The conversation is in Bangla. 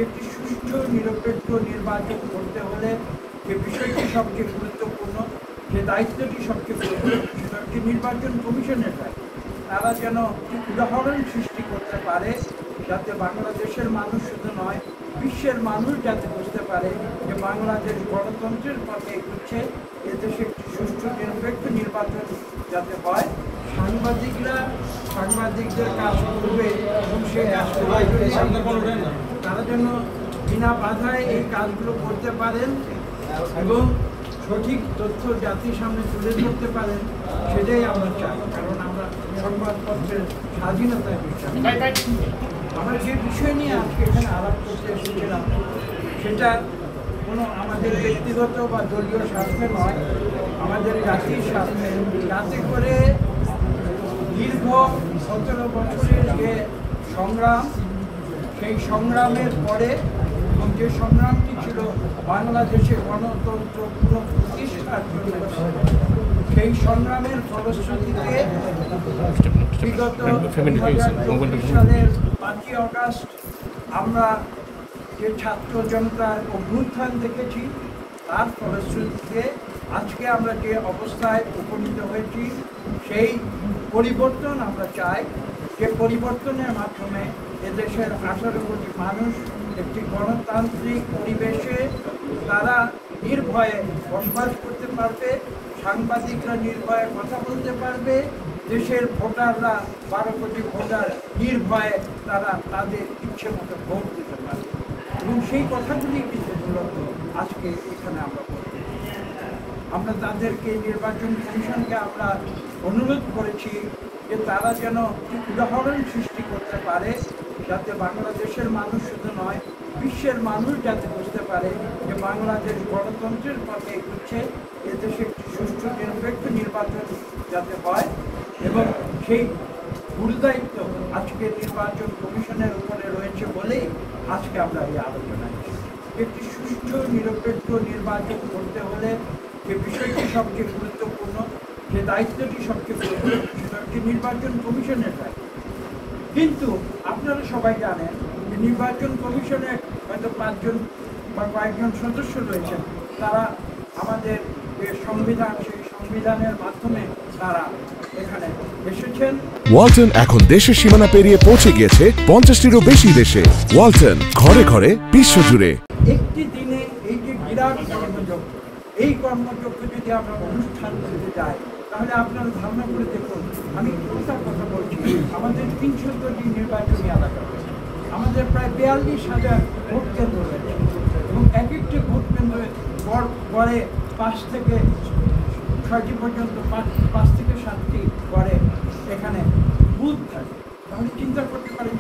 একটি সুষ্ঠু নিরপেক্ষ নির্বাচন করতে হলে যে বিষয়টি সবচেয়ে গুরুত্বপূর্ণ, যে দায়িত্বটি সবচেয়ে গুরুত্বপূর্ণ, সেটা হচ্ছে নির্বাচন কমিশনের দায়িত্ব। তারা যেন উদাহরণ সৃষ্টি করতে পারে, যাতে বাংলাদেশের মানুষ শুধু নয়, বিশ্বের মানুষ যাতে বুঝতে পারে যে বাংলাদেশ গণতন্ত্রের পথে এগুচ্ছে, এদেশে একটি সুষ্ঠু নিরপেক্ষ নির্বাচন যাতে হয়। সাংবাদিকদের কাজ করবে এবং সেই তারা যেন বিনা বাধায় এই কাজগুলো করতে পারেন এবং সঠিক তথ্য জাতির সামনে তুলে ধরতে পারেন, সেটাই আমরা চাই। কারণ আমরা সংবাদপত্রের স্বাধীনতায় বিশ্বাস। আমরা যে বিষয় নিয়ে আজকে এখানে আলাপ করতে এসেছিলাম, সেটা কোনো আমাদের ব্যক্তিগত বা দলীয় স্বার্থে নয়, আমাদের জাতির স্বার্থে। যাতে করে দীর্ঘ 17 বছরের যে সংগ্রাম, সেই সংগ্রামের পরে এবং যে সংগ্রামটি ছিল বাংলাদেশের গণতন্ত্র পুনঃপ্রতিষ্ঠার জন্য, সেই সংগ্রামের ফলশ্রুতিতে বিগত 2024 সালের 5ই আগস্ট আমরা যে ছাত্র জনতার অভ্যুত্থান দেখেছি, তার ফলশ্রুতিতে আজকে আমরা যে অবস্থায় উপনীত হয়েছি, সেই পরিবর্তন আমরা চাই। যে পরিবর্তনের মাধ্যমে এদেশের 18 কোটি মানুষ একটি গণতান্ত্রিক পরিবেশে তারা নির্ভয়ে বসবাস করতে পারবে, সাংবাদিকরা নির্ভয়ে কথা বলতে পারবে, দেশের ভোটাররা 12 কোটি ভোটার নির্ভয়ে তারা তাদের ইচ্ছে মতো ভোট দিতে পারবে। এবং সেই কথাগুলি কিন্তু মূলত আজকে এখানে আমরা বলতে, আমরা তাদেরকে নির্বাচন কমিশনকে আমরা অনুরোধ করেছি যে তারা যেন উদাহরণ সৃষ্টি করতে পারে, যাতে বাংলাদেশের মানুষ শুধু নয়, বিশ্বের মানুষ যাতে বুঝতে পারে যে বাংলাদেশ গণতন্ত্রের পথে এগুচ্ছে, এদেশে একটি সুষ্ঠু নিরপেক্ষ নির্বাচন যাতে হয়। এবং সেই গুরুদায়িত্ব আজকে নির্বাচন কমিশনের উপরে রয়েছে বলেই আজকে আমরা এই আলোচনায়। একটি সুষ্ঠু নিরপেক্ষ নির্বাচন করতে হলে যে বিষয়টি সবচেয়ে গুরুত্বপূর্ণ, যে দায়িত্বটি সবচেয়ে গুরুত্বপূর্ণ, সেটা হচ্ছে নির্বাচন কমিশনের দায়িত্ব। কিন্তু আপনারা সবাই জানেন যে নির্বাচন কমিশনের হয়তো 5 জন বা কয়েকজন সদস্য রয়েছেন, তারা আমাদের যে সংবিধান, সেই সংবিধানের মাধ্যমে তারা এখানে এসেছেন। ওয়ালটন এখন দেশের সীমানা পেরিয়ে পৌঁছে গিয়েছে 50টিরও বেশি দেশে। ওয়ালটন, ঘরে ঘরে বিশ্বজুড়ে। একটি দিনে এই যে বিরাট কর্মযজ্ঞ, এই কর্মযজ্ঞ যদি আমরা অনুষ্ঠান করতে যাই, তাহলে আপনারা ধারণা করে দেখুন, আমি কোথাও কথা বলছি, আমাদের 300টি নির্বাচনী এলাকা রয়েছে, আমাদের প্রায় 42,000 ভোট কেন্দ্র রয়েছে এবং এক একটি ভোট কেন্দ্রে গড়ে 5 থেকে 6টি পর্যন্ত 5 থেকে 7টি গড়ে এখানে বুথ থাকে। তাহলে চিন্তা করতে পারেন